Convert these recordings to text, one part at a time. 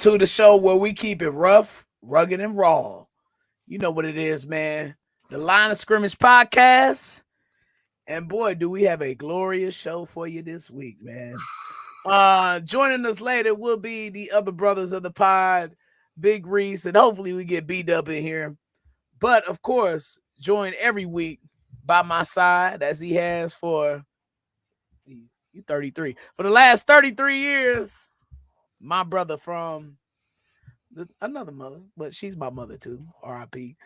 to the show where we keep it rough, rugged, and raw. You know what it is, man. The Line of Scrimmage podcast. And boy, do we have a glorious show for you this week, man. Joining us later will be the other brothers of the pod, Big Reece, and hopefully we get B-Dub in here. But of course, join every week by my side as he has for you 33. For the last 33 years, my brother from another mother, but she's my mother too. R.I.P.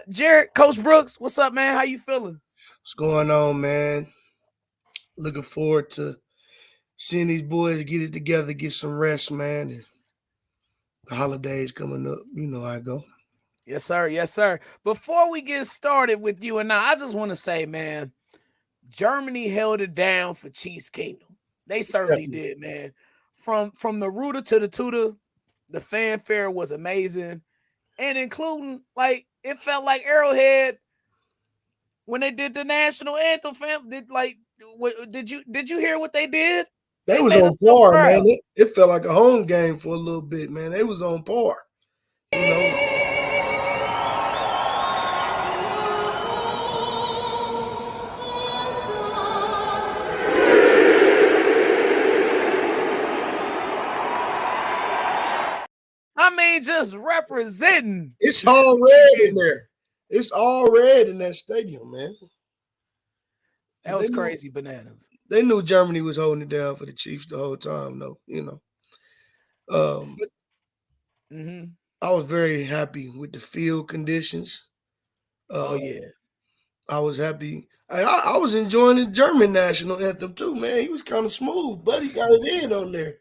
Jared, Coach Brooks, what's up, man? How you feeling? What's going on, man? Looking forward to seeing these boys get it together, get some rest, man. And the holidays coming up, you know how I go. Yes, sir. Yes, sir. Before we get started with you and I just want to say, man, Germany held it down for Chiefs Kingdom. They certainly did, man. From the rooter to the tutor, the fanfare was amazing. And including, like, it felt like Arrowhead when they did the national anthem. Did you hear what they did? They was on par, man. It felt like a home game for a little bit, man. They was on par, you know. I mean, just representing. It's all red in there. It's all red in that stadium, man. That was crazy bananas. They knew Germany was holding it down for the Chiefs the whole time, though, you know. I was very happy with the field conditions. Yeah. I was happy. I was enjoying the German national anthem, too, man. He was kind of smooth, but he got it in on there.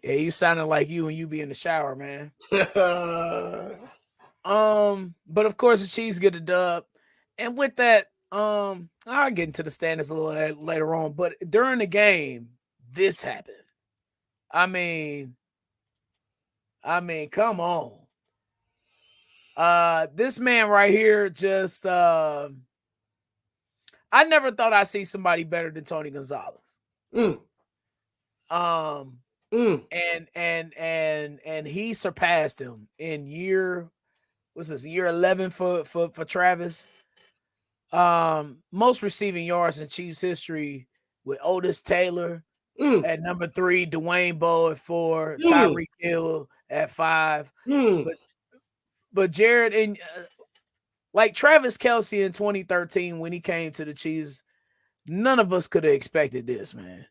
Yeah, you sounded like you when you be in the shower, man. But of course the Chiefs get a dub. And with that, I'll get into the standings a little later on. But during the game, this happened. I mean, come on. This man right here just I never thought I'd see somebody better than Tony Gonzalez. And he surpassed him in year 11 for Travis. Most receiving yards in Chiefs history with Otis Taylor at number 3, Dwayne Bowe at 4, Tyreek Hill at 5. But Jared, and like Travis Kelce in 2013 when he came to the Chiefs, none of us could have expected this, man.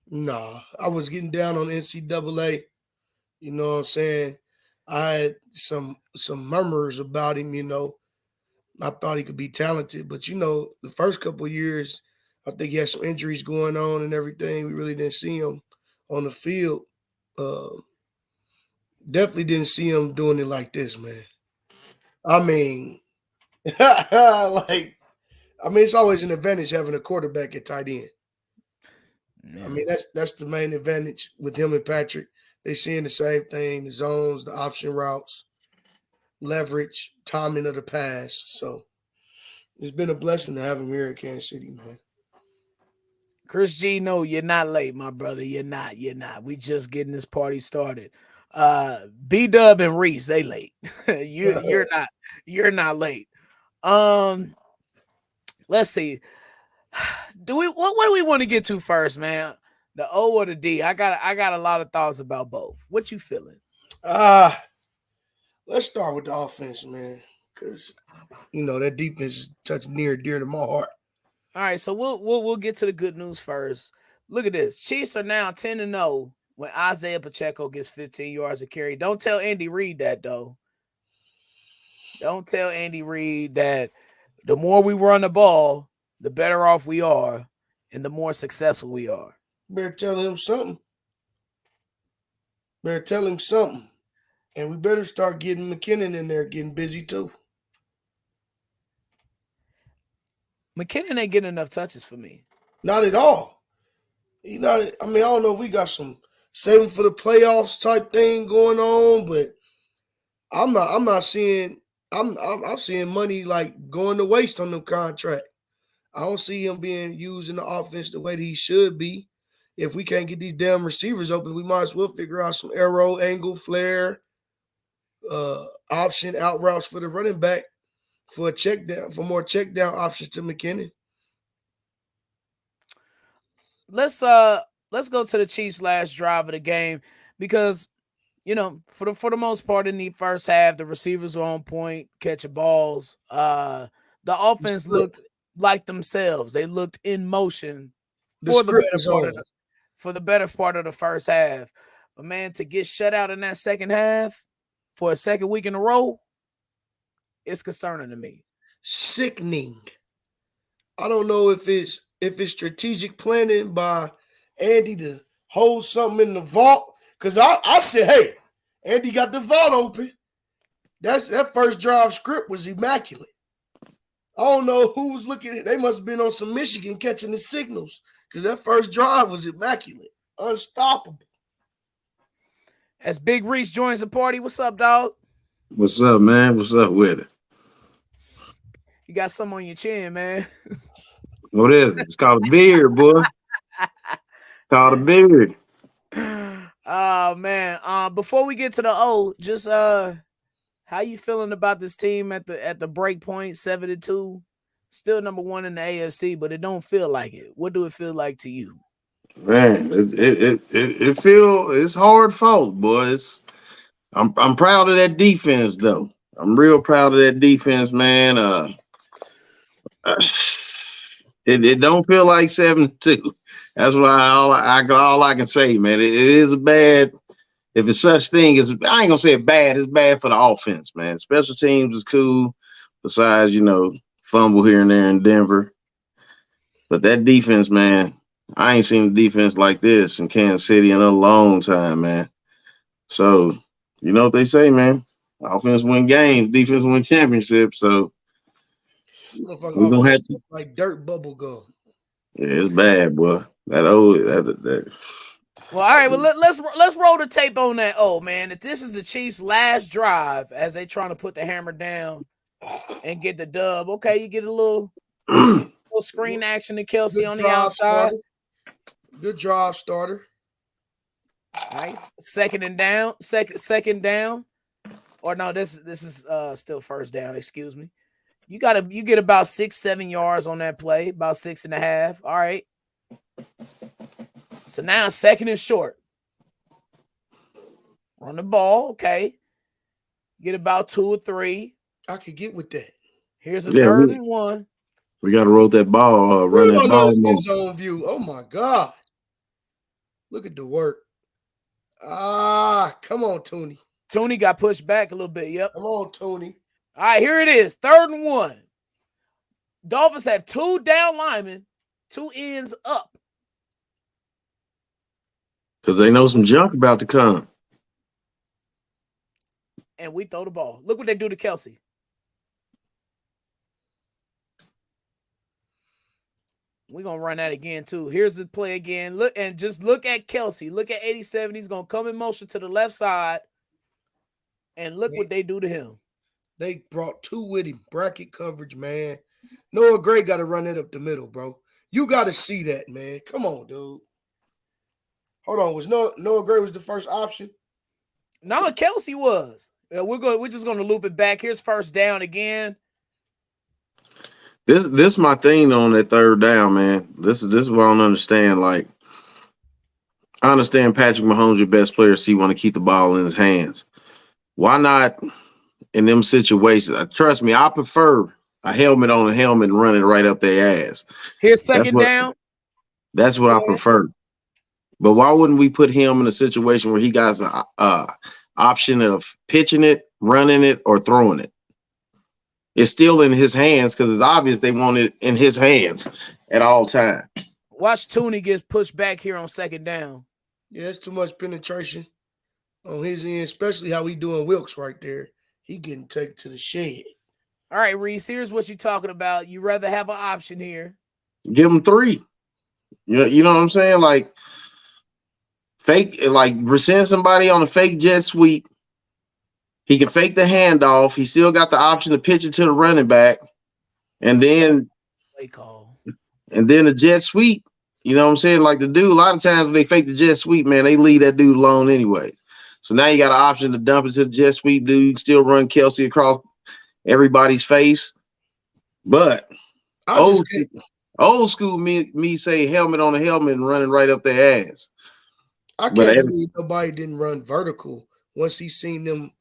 Nah, I was getting down on NCAA. You know what I'm saying? I had some murmurs about him, you know. I thought he could be talented, but, you know, the first couple of years, I think he had some injuries going on and everything. We really didn't see him on the field. Definitely didn't see him doing it like this, man. I mean, it's always an advantage having a quarterback at tight end. I mean, that's the main advantage with him and Patrick. They seeing the same thing, the zones, the option routes, leverage, timing of the pass. So it's been a blessing to have him here at Kansas City, man. Chris G, no, you're not late, my brother. You're not. We just getting this party started. B-Dub and Reese, they late. You're not. You're not late. Let's see. What do we want to get to first, man? The O or the D? I got a lot of thoughts about both. What you feeling? Let's start with the offense, man, because you know that defense is touching near dear to my heart. All right, so we'll get to the good news first. Look at this. Chiefs are now 10-0 when Isaiah Pacheco gets 15 yards a carry. Don't tell Andy Reid that, though. Don't tell Andy Reid that the more we run the ball, the better off we are, and the more successful we are. Better tell him something. And we better start getting McKinnon in there, getting busy too. McKinnon ain't getting enough touches for me. Not at all. I don't know if we got some saving for the playoffs type thing going on, but I'm seeing money like going to waste on the contract. I don't see him being used in the offense the way that he should be. if we can't get these damn receivers open, we might as well figure out some arrow, angle, flare, option out routes for the running back for a check down, for more check down options to McKinnon. Let's go to the Chiefs' last drive of the game because for the most part in the first half, the receivers were on point, catching balls. The offense looked like themselves. They looked in motion for the better part of the first half. But man, to get shut out in that second half for a second week in a row, it's concerning to me. Sickening. I don't know if it's strategic planning by Andy to hold something in the vault. Because I said, hey, Andy got the vault open. That first drive script was immaculate. I don't know who was looking at it. They must have been on some Michigan catching the signals. Because that first drive was immaculate. Unstoppable. As Big Reece joins the party, what's up, dog? What's up, man? What's up with it? You got something on your chin, man. What is it? It's called a beard, boy. It's called a beard. Oh man. Before we get to the just how you feeling about this team at the break point, 7-2? Still number one in the AFC, but it don't feel like it. What do it feel like to you? Man, it's hard fought, boys. I'm proud of that defense, though. I'm real proud of that defense, man. It don't feel like 7-2. That's what all I can say, man. It is a bad. If it's such thing as, I ain't gonna say it bad. It's bad for the offense, man. Special teams is cool. Besides, fumble here and there in Denver. But that defense, man, I ain't seen a defense like this in Kansas City in a long time, man. So, you know what they say, man. Offense win games, defense win championships. So we're gonna have to like dirt bubble gum. Yeah, it's bad, boy. That. Well, all right. Well, let's roll the tape on that. Oh man, if this is the Chiefs' last drive as they trying to put the hammer down and get the dub, okay, you get a little screen action to Kelsey on the outside. Good drive starter. Nice. Second down. Or no, this is still first down. Excuse me. You get about 6-7 yards on that play, about 6.5. All right. So now second and short. Run the ball, okay. Get about 2 or 3. I could get with that. Here's a third and 1. We got to roll that ball, run that ball. In zone view. Oh my God! Look at the work. Come on, Tony. Tony got pushed back a little bit. Yep. Come on, Tony. All right, here it is. 3rd and 1. Dolphins have 2 down linemen, 2 ends up. Because they know some junk about to come. And we throw the ball. Look what they do to Kelsey. We're going to run that again, too. Here's the play again. Look at Kelsey. Look at 87. He's going to come in motion to the left side. And look what they do to him. They brought 2 with him. Bracket coverage, man. Noah Gray got to run it up the middle, bro. You got to see that, man. Come on, dude. Hold on. Was Noah Gray was the first option? No, Kelsey was. We're just going to loop it back. Here's first down again. This my thing on that 3rd down, man. This is what I don't understand. Like, I understand Patrick Mahomes, your best player, so he want to keep the ball in his hands. Why not in them situations? Trust me, I prefer a helmet on a helmet and run it right up their ass. Here's second down. That's what I prefer. But why wouldn't we put him in a situation where he got an option of pitching it, running it, or throwing it? It's still in his hands because it's obvious they want it in his hands at all times. Watch Tooney get pushed back here on 2nd down. Yeah, it's too much penetration on his end, especially how he doing Wilkes right there. He getting taken to the shed. All right, Reece, here's what you're talking about. You rather have an option here. Give him 3. You know what I'm saying? Like, send somebody on a fake jet sweep. He can fake the handoff. He still got the option to pitch it to the running back. And then play call. And then a jet sweep. You know what I'm saying? Like the dude, a lot of times when they fake the jet sweep, man, they leave that dude alone anyway. So now you got an option to dump it to the jet sweep dude. You can still run Kelsey across everybody's face. But I just old can't. old school me say helmet on a helmet and running right up their ass. I But can't believe nobody didn't run vertical once he seen them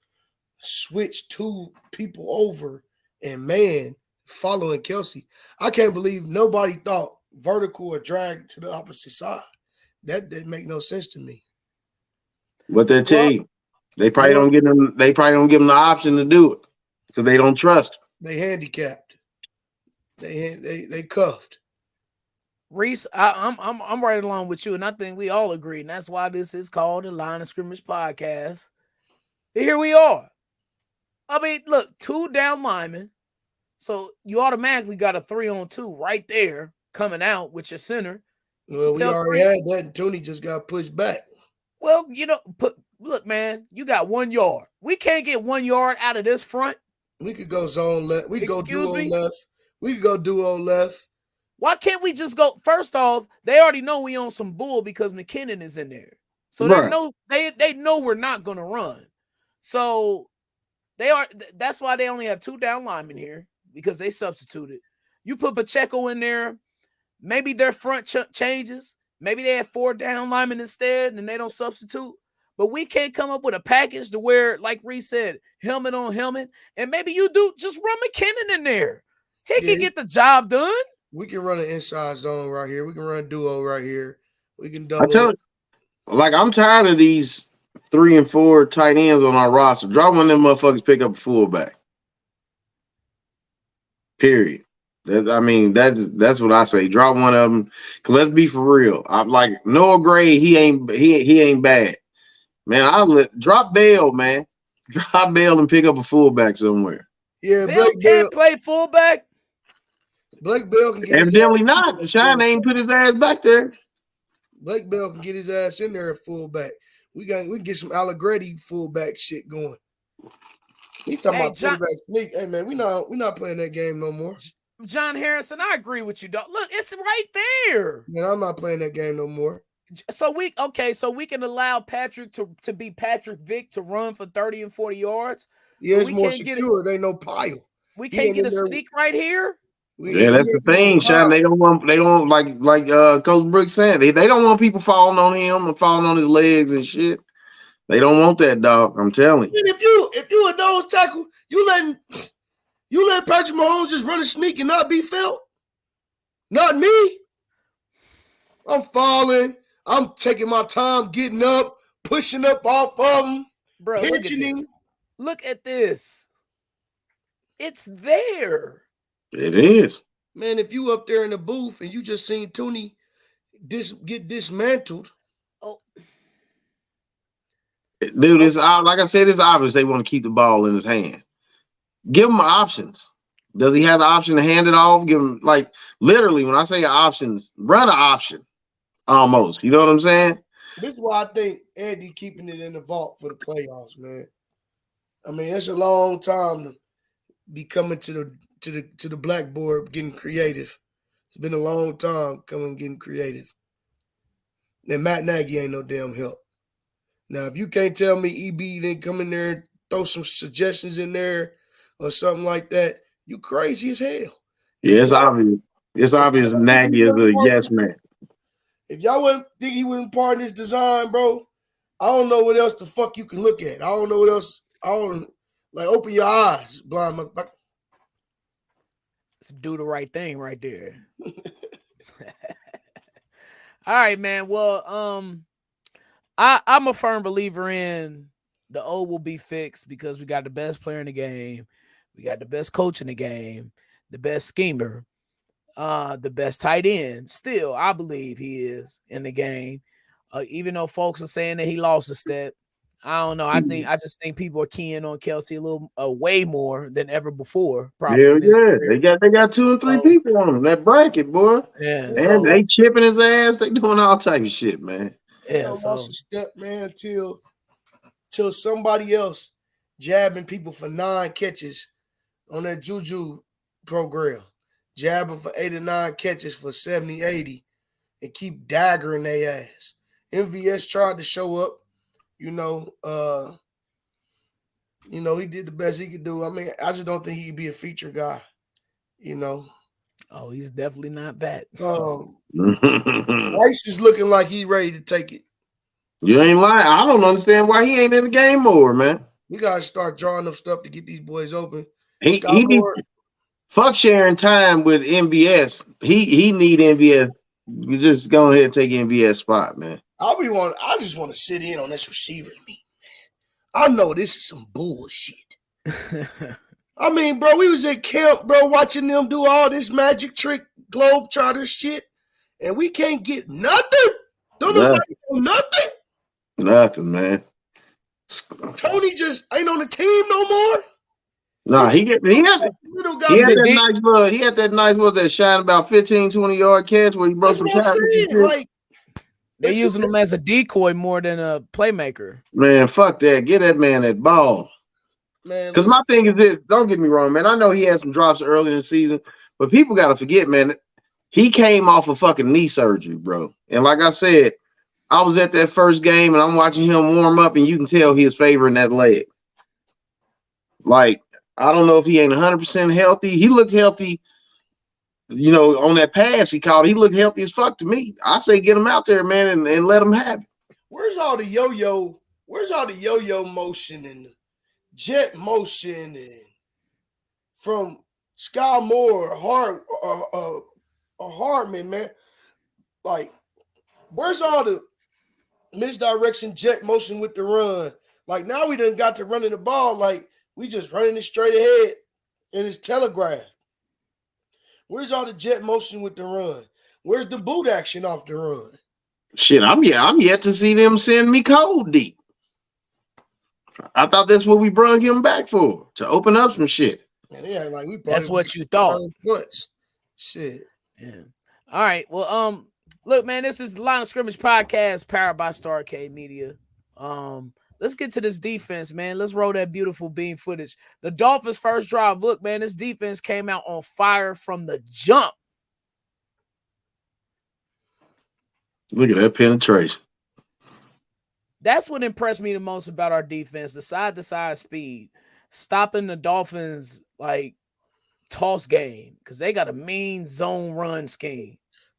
switch two people over and man following Kelsey. I can't believe nobody thought vertical or drag to the opposite side. That didn't make no sense to me. what they tell you, they probably Well, don't give them. They probably don't give them the option to do it because they don't trust. they handicapped. They cuffed. Reese, I'm right along with you, and I think we all agree, and that's why this is called the Line of Scrimmage Podcast. And here we are. I mean, look, 2 down linemen, so you automatically got a 3-on-2 right there coming out with your center. Well, we already had that, and Tony just got pushed back. Well, look, man, you got 1 yard. We can't get 1 yard out of this front. We could go zone left. We could go duo me? left. We could go duo left. Why can't we just go? First off, they already know we on some bull because McKinnon is in there, so Right. they know we're not going to run. So that's why they only have 2 down linemen here because they substituted. You put Pacheco in there, maybe their front changes. Maybe they have 4 down linemen instead and they don't substitute. But we can't come up with a package to where, like Reece said, helmet on helmet. And maybe you do just run McKinnon in there. He can get the job done. We can run an inside zone right here. We can run a duo right here. We can double. I tell you, like I'm tired of these 3 and 4 tight ends on our roster. Drop one of them motherfuckers, pick up a fullback. Period. That's what I say. Drop one of them. Cause let's be for real. I'm like Noah Gray. He ain't bad, man. Drop Bell, man. Drop Bell and pick up a fullback somewhere. Yeah, Bell can't play fullback. Blake Bell can get evidently not. Shynin ain't put his ass back there. Blake Bell can get his ass in there at fullback. We can get some Allegretti fullback shit going. He talking about quarterback sneak. Hey man, we not playing that game no more. John Harrison, I agree with you, dog. Look, it's right there. Man, I'm not playing that game no more. So we can allow Patrick to be Patrick Vick to run for 30 and 40 yards. Yeah, it's more secure. They no pile. We can't get a sneak right here. Yeah, that's the thing, Sean. They don't like Coach Brooks said. They don't want people falling on him and falling on his legs and shit. They don't want that, dog. I'm telling you. If you a nose tackle, you let Patrick Mahomes just run a sneak and not be felt. Not me. I'm falling. I'm taking my time getting up, pushing up off of him. Bro, look at this. It's there. It is. Man, if you up there in the booth and you just seen Tooney get dismantled. Oh. Dude, it's like I said, it's obvious they want to keep the ball in his hand. Give him options. Does he have the option to hand it off? Give him, like, literally, when I say options, run an option almost. You know what I'm saying? This is why I think Andy keeping it in the vault for the playoffs, man. I mean, it's a long time to be coming to the blackboard getting creative. It's been a long time coming getting creative. And Matt Nagy ain't no damn help. Now, if you can't tell me EB didn't come in there and throw some suggestions in there or something like that, you crazy as hell. Yeah, it's obvious. It's obvious Nagy is a yes man. If y'all wouldn't think he wasn't part of this design, bro, I don't know what else the fuck you can look at. I don't know what else. Open your eyes, blind motherfucker. Do the right thing right there. All right, man. Well, I'm a firm believer in the O will be fixed because we got the best player in the game. We got the best coach in the game, the best schemer, the best tight end. Still, I believe he is in the game. Even though folks are saying that he lost a step. I don't know. I just think people are keying on Kelsey a little way more than ever before. Probably. Yeah. They got 2 or 3 people on him. That bracket, boy. Yeah. And they chipping his ass. They doing all type of shit, man. Yeah. Lost a step, man, till somebody else jabbing people for 9 catches on that Juju program. Jabbing for 8 or 9 catches for 70, 80. and keep daggering their ass. MVS tried to show up, he did the best he could do. I mean, I just don't think he could be a feature guy, Oh, he's definitely not that. Rice is looking like he's ready to take it. You ain't lying. I don't understand why he ain't in the game more, man. We gotta start drawing up stuff to get these boys open. He fuck sharing time with MVS. He need MVS. You just go ahead and take MVS spot, man. I just want to sit in on this receivers meet, man. I know this is some bullshit. I mean, bro, we was at camp, bro, watching them do all this magic trick globetrotter shit, and we can't get nothing. Don't nobody do nothing. Nothing, man. Tony just ain't on the team no more. Nah, he had that nice one that shine about 15, 20-yard catch where he broke some tackles. Like, they're using him as a decoy more than a playmaker. Man, fuck that. Get that man that ball. Man, because my thing is this, don't get me wrong, man. I know he had some drops early in the season, but people got to forget, man, he came off of fucking knee surgery, bro. And like I said, I was at that first game and I'm watching him warm up and you can tell he is favoring that leg. Like, I don't know if he ain't 100% healthy. He looked healthy, on that pass he caught. He looked healthy as fuck to me. I say get him out there, man, and let him have it. Where's all the yo-yo motion and the jet motion and from Sky Moore or Hardman, man? Like, where's all the misdirection jet motion with the run? Like, now we done got to running the ball like we just running it straight ahead and it's telegraphed. Where's all the jet motion with the run? Where's the boot action off the run? Shit, I'm yet to see them send me cold deep. I thought that's what we brung him back for, to open up some shit. Man, yeah, like that's what you thought. Shit. Yeah. All right. Well, look, man, this is the Line of Scrimmage podcast powered by Starcade Media. Let's get to this defense, man. Let's roll that beautiful beam footage. The Dolphins' first drive. Look, man, this defense came out on fire from the jump. Look at that penetration. That's what impressed me the most about our defense, the side-to-side speed, stopping the Dolphins, like, toss game, because they got a mean zone run scheme.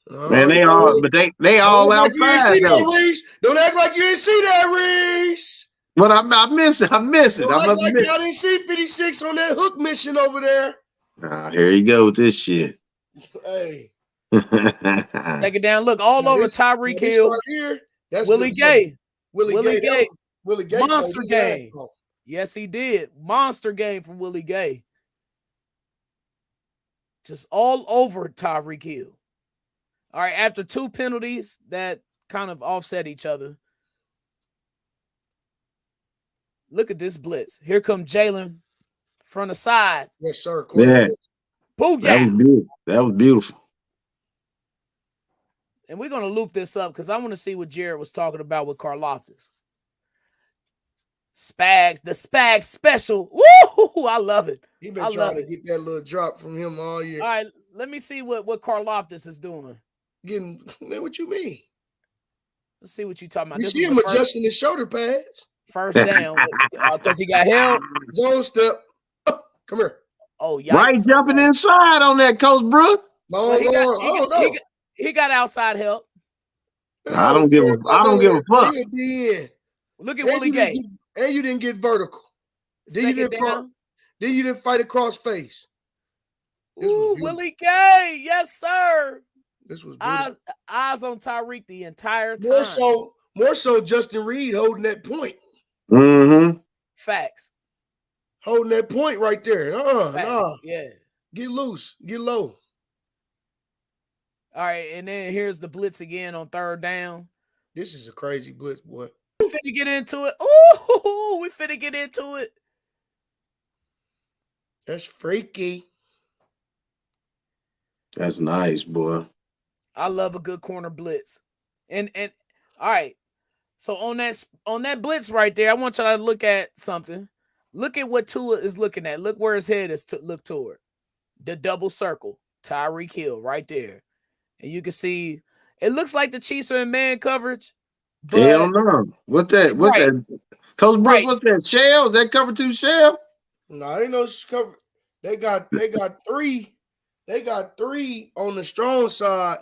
Man, they all outside, though. Don't act like you didn't see that, Reese. But I miss it. Y'all didn't see 56 on that hook mission over there. Here you go with this shit. Hey. Take it down. Look, all over Tyreek Hill. Right here, that's Willie Gay. Willie Gay. Monster game. Yes, he did. Monster game from Willie Gay. Just all over Tyreek Hill. All right, after two penalties that kind of offset each other. Look at this blitz. Here come Jalen from the side. Yes, sir. Yeah. Booyah. That was beautiful. And we're going to loop this up because I want to see what Jared was talking about with Karlaftis. Spags, the Spags special. Woo! I love it. He been trying to get that little drop from him all year. All right, let me see what Karlaftis is doing. Man, what you mean? Let's see what you talking about. You see him adjusting his shoulder pads. First down, because he got held. Zone step. Come here. Oh, yeah. Right jumping inside on that, Coach Brooks. He got outside help. I don't give a fuck. Look at Willie Gay. And you didn't get vertical. Then you didn't fight across face. Ooh, Willie Gay. Yes, sir. This was eyes on Tyreek the entire time. More so Justin Reed holding that point. Mm-hmm. Facts. Holding that point right there. Yeah. Get loose. Get low. All right, and then here's the blitz again on third down. This is a crazy blitz, boy. We finna get into it. Ooh, we finna get into it. That's freaky. That's nice, boy. I love a good corner blitz. And all right. So on that blitz right there, I want y'all to look at something. Look at what Tua is looking at. Look where his head is to look toward. The double circle. Tyreek Hill right there. And you can see It looks like the Chiefs are in man coverage. But hell no. What that? What right, that? Coach Brooks, right. what's that? Shell? Is that cover 2 shell? No, ain't no cover. They got three. They got 3 on the strong side,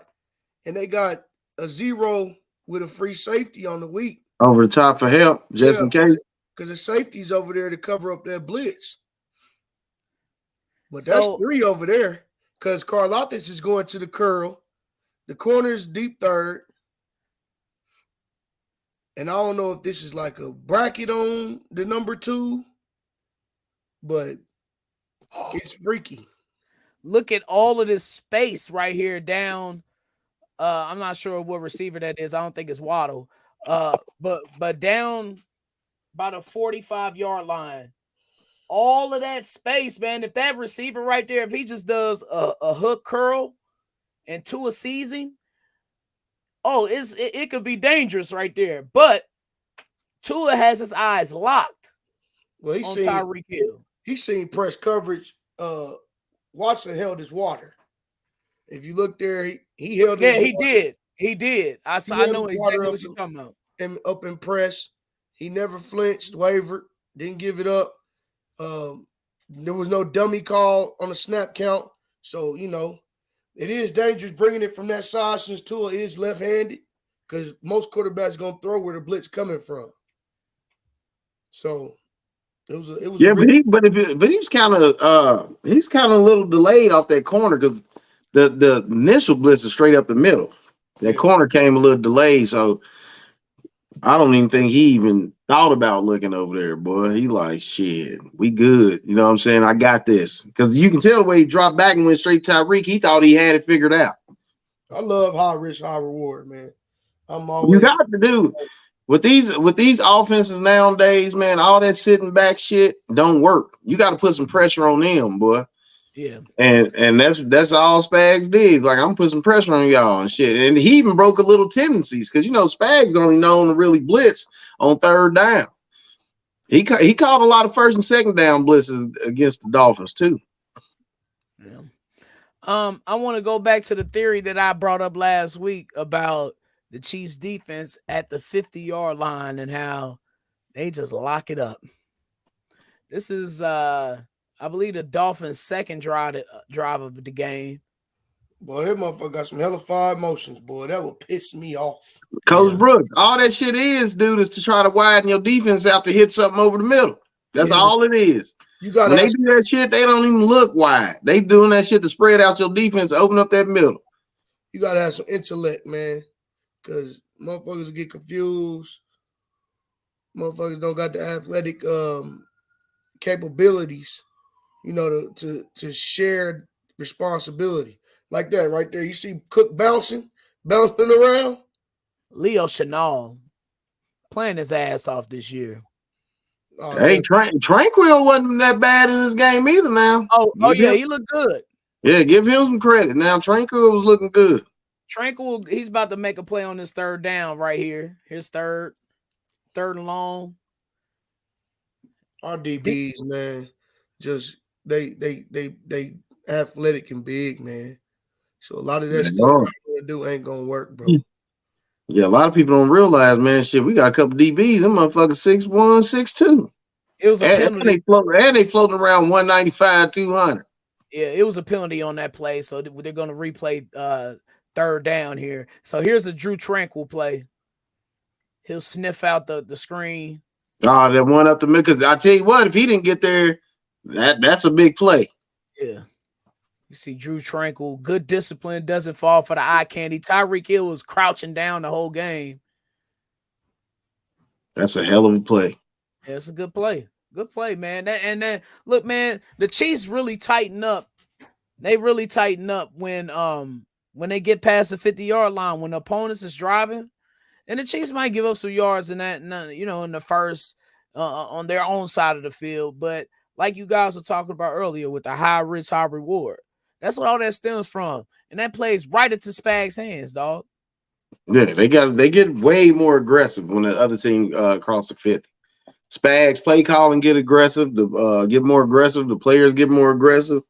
and they got a 0 with a free safety on the weak. Over the top for help, just in case. Because the safety's over there to cover up that blitz. But So- that's 3 over there. Because Karlothis is going to the curl. The corner's deep third. And I don't know if this is like a bracket on the number 2, but it's freaky. Look at all of this space right here down. I'm not sure what receiver that is. I don't think it's Waddle. But down by the 45-yard line, all of that space, man. If that receiver right there, if he just does a hook curl and to a season, it could be dangerous right there. But Tua has his eyes locked Well, on Tyreek Hill. He's seen press coverage. Watson held his water. If you look there, he held his water. He did. I know exactly what you're talking about. And up in press. He never flinched, wavered, didn't give it up. There was no dummy call on the snap count. So, it is dangerous bringing it from that side since Tua is left-handed because most quarterbacks going to throw where the blitz coming from. So, it was but he's kind of a little delayed off that corner because the initial blitz is straight up the middle. That corner came a little delayed, so I don't even think he even thought about looking over there, boy. He like, shit, we good. You know what I'm saying? I got this. Because you can tell the way he dropped back and went straight to Tyreek. He thought he had it figured out. I love high risk, high reward, man. I'm always. You got to do with these offenses nowadays, man. All that sitting back shit don't work. You got to put some pressure on them, boy. Yeah, and that's all Spags did. He's like, I'm putting some pressure on y'all and shit. And he even broke a little tendencies because Spags only known to really blitz on third down. He caught a lot of first and second down blitzes against the Dolphins too. Yeah. I want to go back to the theory that I brought up last week about the Chiefs defense at the 50-yard line and how they just lock it up. This is I believe the Dolphins' second drive of the game. Boy, that motherfucker got some hellified motions, boy. That will piss me off. Coach Brooks, all that shit is, dude, is to try to widen your defense out to hit something over the middle. That's all it is. When they do that shit, they don't even look wide. They doing that shit to spread out your defense, open up that middle. You got to have some intellect, man, because motherfuckers get confused. Motherfuckers don't got the athletic capabilities, to share responsibility. Like that right there. You see Cook bouncing around? Leo Chenal playing his ass off this year. Oh, hey, Tranquil wasn't that bad in this game either now. He looked good. Yeah, give him some credit. Now Tranquil was looking good. Tranquil, he's about to make a play on this third down right here. Here's third and long. Our DBs, man, just they athletic and big, man. So a lot of that stuff we're gonna do ain't gonna work, bro. Yeah, a lot of people don't realize, man. Shit, we got a couple DBs. Them motherfuckers 6'1", 6'2". It was a penalty. And they floating around 195, 200. Yeah, it was a penalty on that play, so they're gonna replay third down here. So here's the Drew Tranquil play. He'll sniff out the screen. Oh, that one up the middle. Because I tell you what, if he didn't get there, that's a big play. Yeah. You see Drew Tranquil, good discipline, doesn't fall for the eye candy. Tyreek Hill was crouching down the whole game. That's a hell of a play. Yeah, it's a good play. Good play, man. And then look, man, the Chiefs really tighten up. They really tighten up when they get past the 50-yard line, when the opponents is driving. And the Chiefs might give up some yards in that, in the first on their own side of the field. But like you guys were talking about earlier with the high risk, high reward, that's what all that stems from. And that plays right into Spags' hands, dog. Yeah, they get way more aggressive when the other team cross the 50. Spags play calling get aggressive, get more aggressive. The players get more aggressive.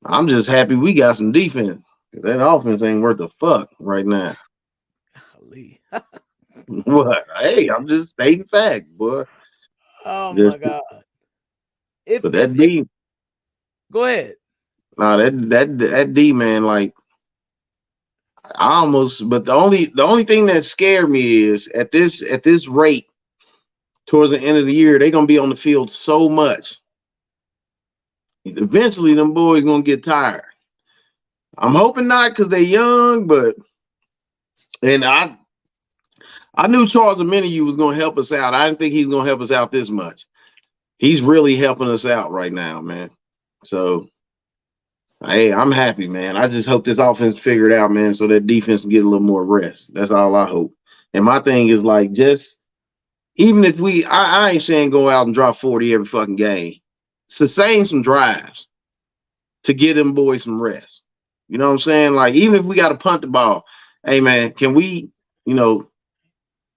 I'm just happy we got some defense. That offense ain't worth a fuck right now. What? Hey, I'm just stating fact, boy. Oh my Just God. If but if that if D, go ahead. nah, that D man, like I almost. But the only thing that scared me is at this rate towards the end of the year, they're gonna be on the field so much. Eventually, them boys gonna get tired. I'm hoping not because they're young, but and I knew Charles Omenihu was gonna help us out. I didn't think he's gonna help us out this much. He's really helping us out right now, man. So hey, I'm happy, man. I just hope this offense figured out, man, so that defense can get a little more rest. That's all I hope. And my thing is like just even if I ain't saying go out and drop 40 every fucking game. Sustain some drives to get them boys some rest. You know what I'm saying? Like, even if we got to punt the ball, hey man, can we, you know,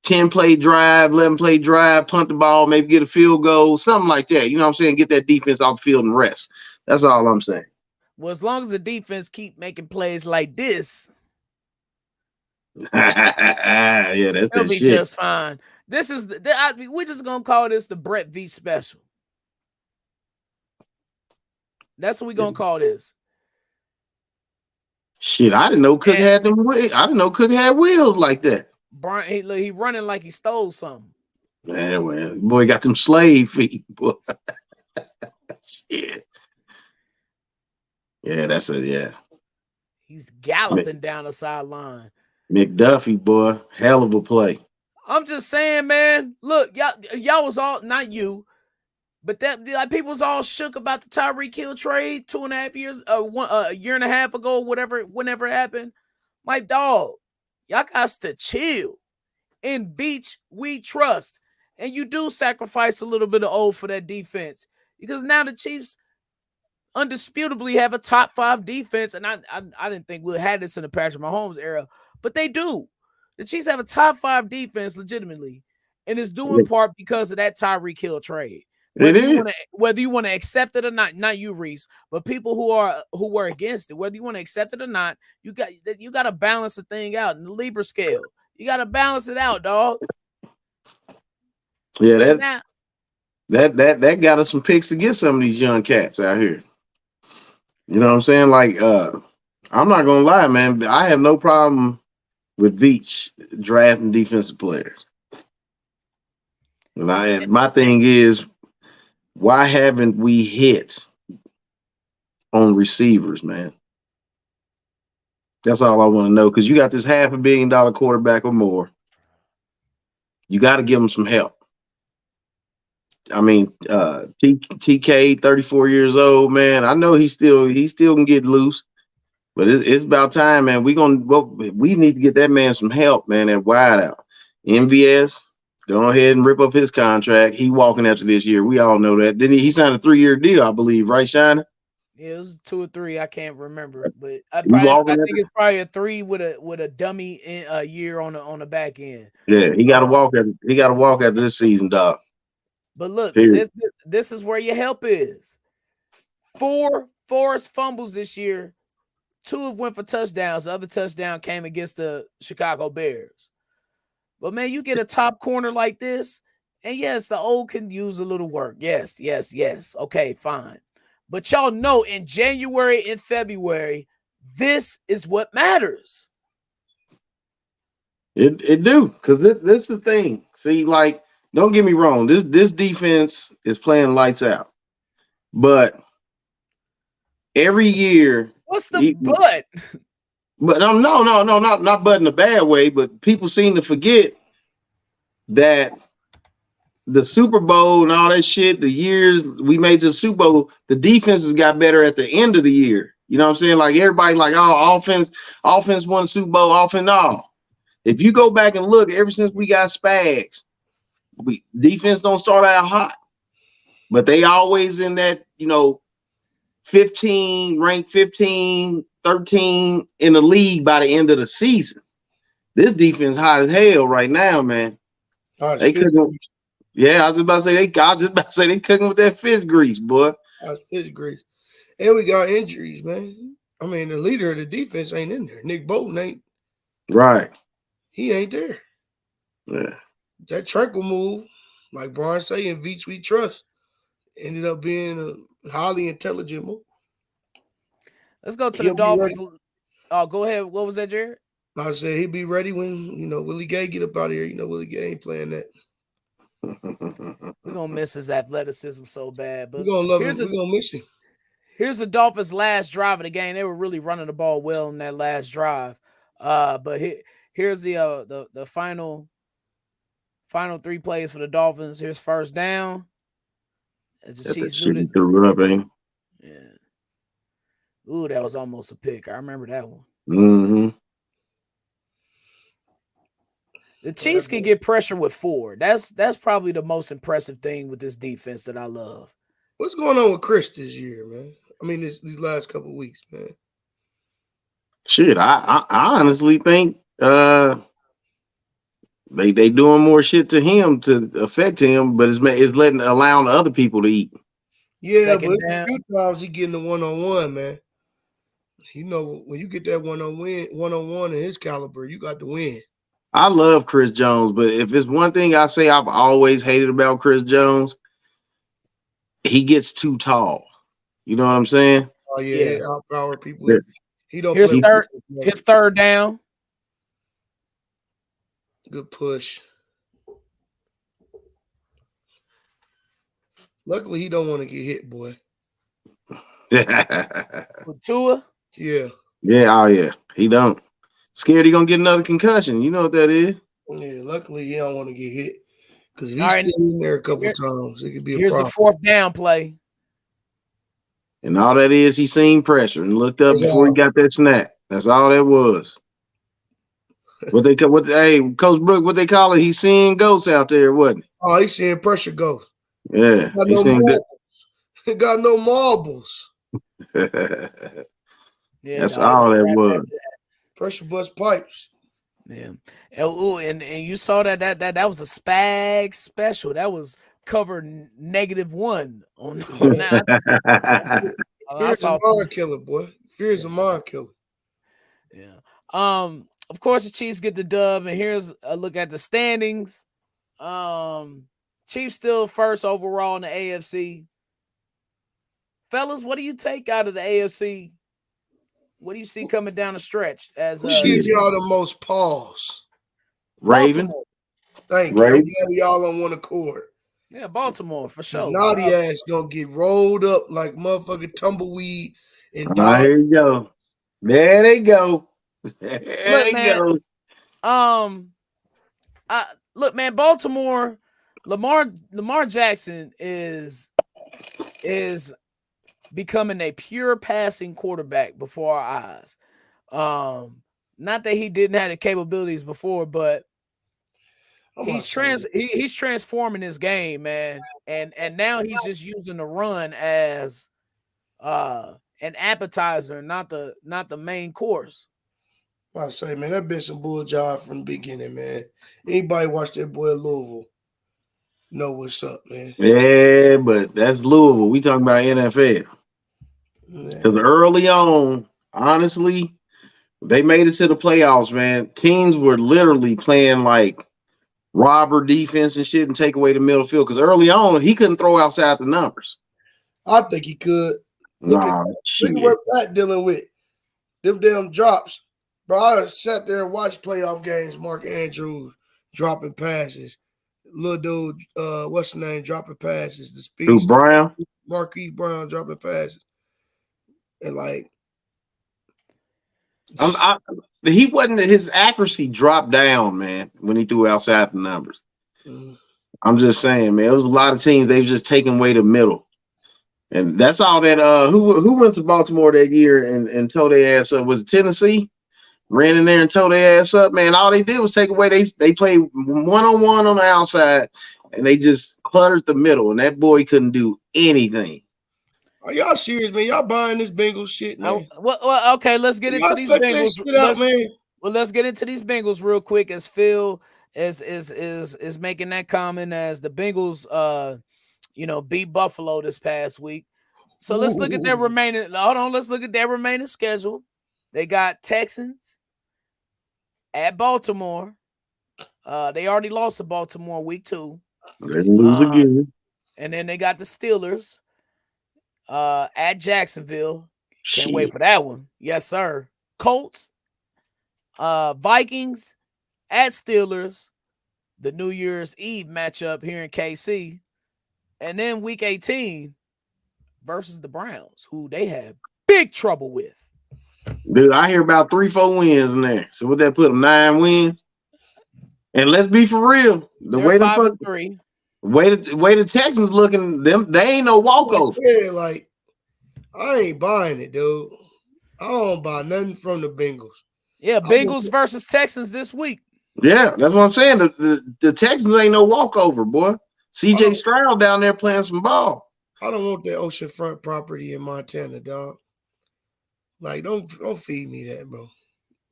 10 play drive, 11 play drive, punt the ball, maybe get a field goal, something like that. You know what I'm saying? Get that defense off the field and rest. That's all I'm saying. Well, as long as the defense keep making plays like this, Yeah, that's they'll that be shit. just fine. This is we're just gonna call this the Brett Veach special. That's what we're gonna call this. Shit, I didn't know Cook And had them. I didn't know Cook had wheels like that. Brian, he running like he stole something. Man, well, boy got them slave feet, boy. Shit. Yeah, that's a yeah. He's galloping down the sideline. McDuffie, boy, hell of a play. I'm just saying, man. Look, y'all was all not you, but that like people was all shook about the Tyreek Hill trade 2.5 years, a year and a half ago, whenever it happened. My dog, y'all got to chill. In Veach, we trust, and you do sacrifice a little bit of old for that defense because now the Chiefs undisputably have a top 5 defense, and I didn't think we'll have this in the Patrick Mahomes era, but they do. The Chiefs have a top 5 defense legitimately, and it's due in part because of that Tyreek Hill trade. Whether you want to accept it or not you, Reese, but people who were against it, whether you want to accept it or not, you got to balance the thing out in the Libra scale. You got to balance it out, dog. Yeah, that got us some picks to get some of these young cats out here. You know what I'm saying? Like, I'm not gonna lie, man. I have no problem with Veach drafting defensive players. And my thing is, why haven't we hit on receivers, man? That's all I want to know. Because you got this $500 million quarterback or more. You got to give him some help. I mean, TK, 34 years old, man. I know he still can get loose, but it's about time, man. We need to get that man some help, man. That wide out. MVS, go ahead and rip up his contract. He walking after this year. We all know that. Didn't he signed a 3-year deal, I believe, right, Shynin? Yeah, it was 2 or 3. I can't remember, but I think it's probably a 3 with a dummy year on the back end. Yeah, he got to walk after this season, dog. But look, this is where your help is. 4 forced fumbles this year. 2 have went for touchdowns. The other touchdown came against the Chicago Bears. But man, you get a top corner like this, and yes, the old can use a little work. Yes. Okay, fine. But y'all know in January and February, this is what matters. It do, because this is the thing. See, like, don't get me wrong. This defense is playing lights out. But every year, what's the but? But no, not but in a bad way. But people seem to forget that the Super Bowl and all that shit, the years we made to the Super Bowl, the defenses got better at the end of the year. You know what I'm saying? Like everybody, like, oh, offense won the Super Bowl, offense all. If you go back and look, ever since we got Spags, defense don't start out hot, but they always in that, 15, ranked 15, 13 in the league by the end of the season. This defense hot as hell right now, man. They cooking. Yeah, I was about to say they cooking with that fish grease, boy. That's fish grease. And we got injuries, man. I mean, the leader of the defense ain't in there. Nick Bolton ain't. Right. He ain't there. Yeah. That Tranquil move, like Brian say, and Veach we trust, ended up being a highly intelligent move. Let's go to the He'll be ready. Dolphins. Oh, go ahead. What was that, Jared? I said he'll be ready when Willie Gay get up out of here. Willie Gay ain't playing that. We're gonna miss his athleticism so bad. But We're gonna love him. We're gonna miss him. Here's the Dolphins' last drive of the game. They were really running the ball well in that last drive. But here's the final 3 plays for the Dolphins. Here's first down. As the Chiefs threw up, ain't? Yeah. Ooh, that was almost a pick. I remember that one. Mm-hmm. The Chiefs can get pressure with 4. That's probably the most impressive thing with this defense that I love. What's going on with Chris this year, man? I mean, these last couple of weeks, man. Shit, I honestly think they doing more shit to him to affect him, but it's allowing other people to eat. Yeah, but a few times he getting the 1-on-1, man. When you get that 1-on-1 in his caliber, you got to win. I love Chris Jones, but if it's one thing I say I've always hated about Chris Jones, he gets too tall. You know what I'm saying? Oh yeah. Outpower people. Yeah. He don't. His third down. Good push. Luckily, he don't want to get hit, boy. With Tua? Yeah. Yeah. Oh yeah. He don't. Scared he gonna get another concussion. You know what that is? Yeah. Luckily, he don't want to get hit because he's still in there a couple times. It could be a problem. Here's the fourth down play. And all that is, he seen pressure and looked up before he got that snap. That's all that was. Hey, Coach Brooke, what they call it? He's seeing ghosts out there, wasn't he? Oh, he's seeing pressure ghosts. Yeah, he got no marbles. That's all that was. Pressure bust pipes. Yeah. And you saw that was a spag special. That was cover -1 on that. Fear's a mind killer, boy. Fear's a mind killer. Yeah. Of course, the Chiefs get the dub, and here's a look at the standings. Chiefs still first overall in the AFC. Fellas, what do you take out of the AFC? What do you see coming down the stretch? Who gives y'all the most pause? Ravens. Thank you. I'm glad y'all on one accord. Yeah, Baltimore for sure. Naughty ass gonna get rolled up like motherfucking tumbleweed. And here you go. There they go. There they go. Look, man, Baltimore, Lamar Jackson is becoming a pure passing quarterback before our eyes. Not that he didn't have the capabilities before, but he's transforming his game, man. And now he's just using the run as an appetizer, not the main course. I say, man, that been some bull job from the beginning, man. Anybody watch that boy Louisville know what's up, man. Yeah, but that's Louisville. We talking about NFL. Because early on, honestly, they made it to the playoffs, man. Teams were literally playing like robber defense and shit and take away the middle field. Because early on, he couldn't throw outside the numbers. I think he could. Look at what Pat dealing with. Them damn drops. Bro, I sat there and watched playoff games. Mark Andrews dropping passes. Little dude, what's the name? Dropping passes. The speed. Brown? Marquise Brown dropping passes. And like, he wasn't. His accuracy dropped down, man, when he threw outside the numbers. I'm just saying, man. It was a lot of teams. They've just taken away the middle, and that's all that. Who went to Baltimore that year and tore their ass up? Was it Tennessee? Ran in there and tore their ass up, man. All they did was take away. They played 1-on-1 on the outside, and they just cluttered the middle, and that boy couldn't do anything. Are y'all serious, man? Y'all buying this Bengals shit, man? Well, okay, let's get into these Bengals. Let's get into these Bengals real quick as Phil is making that comment as the Bengals beat Buffalo this past week. So let's look at their remaining. Hold on, let's look at their remaining schedule. They got Texans at Baltimore, They already lost to Baltimore week 2. They lose again. And then they got the Steelers at Jacksonville. Can't wait Shit. for that one. Yes, sir. Colts, Vikings at Steelers, the New Year's Eve matchup here in KC. And then week 18 versus the Browns, who they have big trouble with. Dude, I hear about 3-4 wins in there. So would that put them 9 wins? And let's be for real. The They're way the 5-3. way the Texans looking, they ain't no walkover. Like, I ain't buying it, dude. I don't buy nothing from the Bengals. Yeah, Bengals versus Texans this week. Yeah, that's what I'm saying. The Texans ain't no walkover, boy. CJ Stroud down there playing some ball. I don't want that oceanfront property in Montana, dog. Like, don't feed me that, bro.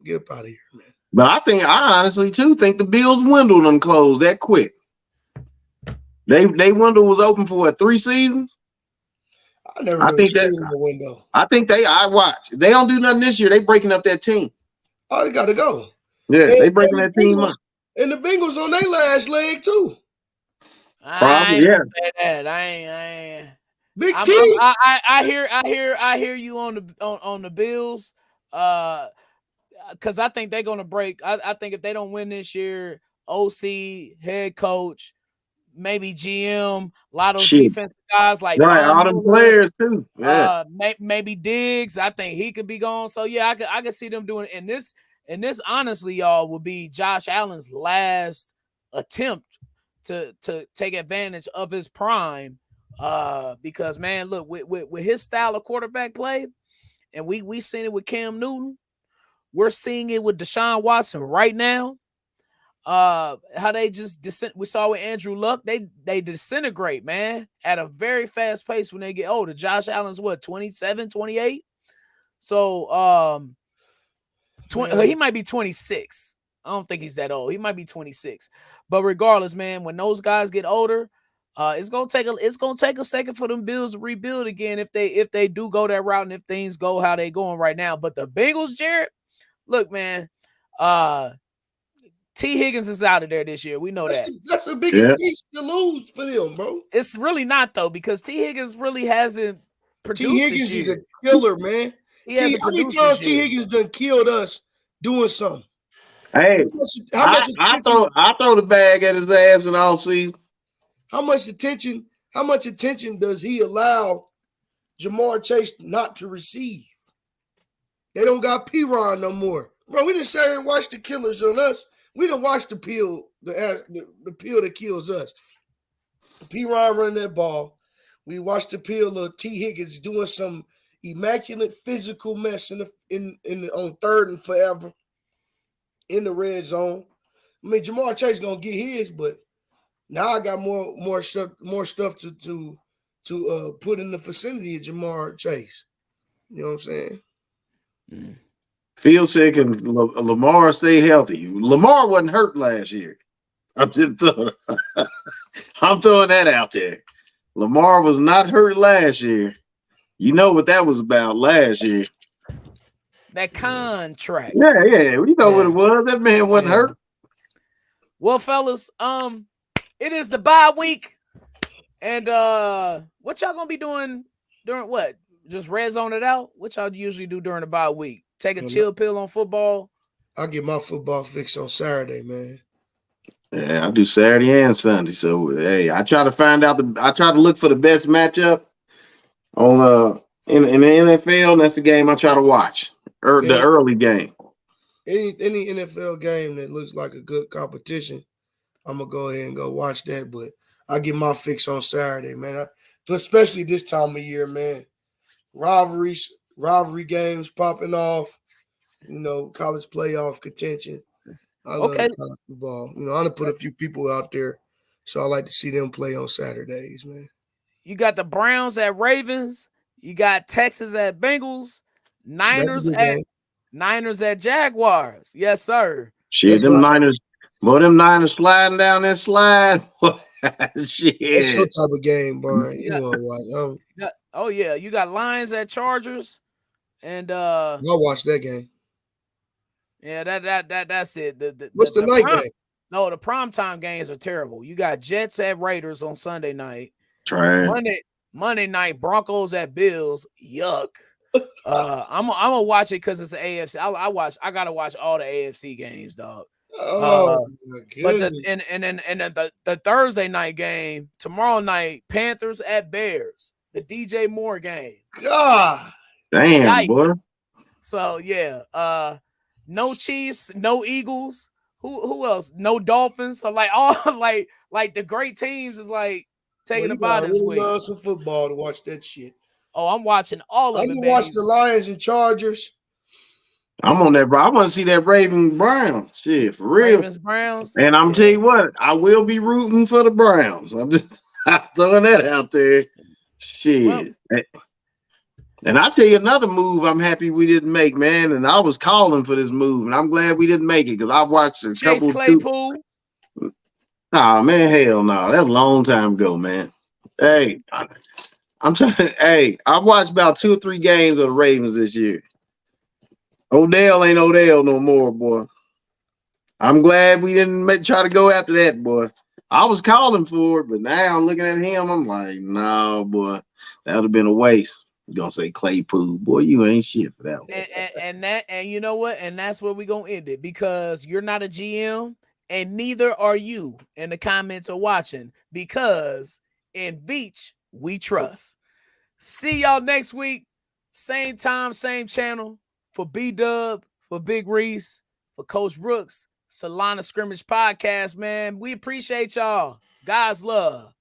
Get up out of here, man. But I honestly too think the Bills window done closed that quick. They window was open for what, 3 seasons? I never really seen the window. I watch. They don't do nothing this year. They breaking up that team. Oh, they gotta go. Yeah, they breaking that team up. And the Bengals on their last leg too. Probably, yeah. Say that. I ain't. Big team. I hear you on the Bills. Because I think they're gonna break. I think if they don't win this year, OC, head coach, maybe GM, a lot of those defensive guys like all them players too. Yeah. Maybe Diggs. I think he could be gone. So yeah, I could see them doing it. And this honestly, y'all, will be Josh Allen's last attempt to take advantage of his prime. Because man, look, with his style of quarterback play, and we seen it with Cam Newton. We're seeing it with Deshaun Watson right now. How they just we saw with Andrew Luck, they disintegrate, man, at a very fast pace when they get older. Josh Allen's what, 27, 28? So he might be 26. I don't think he's that old. He might be 26. But regardless, man, when those guys get older, it's gonna take a second for them Bills to rebuild again if they do go that route and if things go how they going right now. But the Bengals, Jared, look, man, T. Higgins is out of there this year. We know that's the biggest piece to lose for them, bro. It's really not though, because T. Higgins really hasn't produced. T. Higgins is a killer, man. How many times T. Higgins done killed us doing something? Hey, I throw the bag at his ass in all season. How much attention does he allow Jamar Chase not to receive? They don't got P-Ron no more. Bro, we didn't sit and watch the killers on us. We didn't watch the pill, the pill that kills us. P-Ron running that ball. We watched the pill of T. Higgins doing some immaculate physical mess on 3rd and forever in the red zone. I mean, Jamar Chase gonna get his, but now I got more stuff to put in the vicinity of Jamar Chase. You know what I'm saying? Feel sick and Lamar stay healthy. Lamar wasn't hurt last year. I'm throwing that out there. Lamar was not hurt last year. You know what that was about last year. That contract. Yeah. We know what it was. That man wasn't hurt. Well, fellas, it is the bye week. And what y'all gonna be doing during what? Just red zone it out? What y'all usually do during the bye week? Take a chill pill on football? I'll get my football fix on Saturday, man. Yeah, I do Saturday and Sunday. So hey, I try to look for the best matchup on in the NFL, and that's the game I try to watch. The early game. Any NFL game that looks like a good competition, I'm gonna go ahead and go watch that. But I get my fix on Saturday, man. Especially this time of year, man. Rivalry games popping off. You know, college playoff contention. I love college football. You know, I'm gonna put a few people out there, so I like to see them play on Saturdays, man. You got the Browns at Ravens. You got Texas at Bengals. Niners at Jaguars. Yes, sir. Shit, them Niners sliding down that slide. Shit. That's your type of game, Brian. You want to watch? Oh yeah, you got Lions at Chargers, and I'll watch that game. Yeah, that's it. What's the night game? No, the primetime games are terrible. You got Jets at Raiders on Sunday night. Trash. Monday night, Broncos at Bills. Yuck. I'm gonna watch it because it's an AFC. I gotta watch all the AFC games, dog. Oh my But goodness. the Thursday night game tomorrow night, Panthers at Bears, the DJ Moore game. God. Damn, Yikes. boy. So yeah, no Chiefs, no Eagles. Who else? No Dolphins. So like all like the great teams is like taking Well, a bye I this really week. love some football to watch that shit. Oh, I'm watching all of I'm it, gonna man. watch the Lions and Chargers. I'm on that, bro. I want to see that Raven Browns shit for real. Ravens Browns. And I'm Yeah. tell you what, I will be rooting for the Browns. I'm just throwing that out there. Shit. And I tell you another move I'm happy we didn't make, man. And I was calling for this move, and I'm glad we didn't make it because I watched a Chase couple. Claypool. Nah, man, hell no. That's a long time ago, man. Hey, I'm telling you, hey, I watched about 2 or 3 games of the Ravens this year. Odell ain't Odell no more, boy. I'm glad we didn't try to go after that, boy. I was calling for it, but now looking at him, I'm like, no, boy, that would have been a waste. You're gonna say Claypool, boy, you ain't shit for that one. And you know what? And that's where we're gonna end it because you're not a GM, and neither are you in the comments or watching, because in Veach we trust. See y'all next week, same time, same channel. For B-Dub, for Big Reece, for Coach Brooks, Solana Scrimmage Podcast, man. We appreciate y'all. God's love.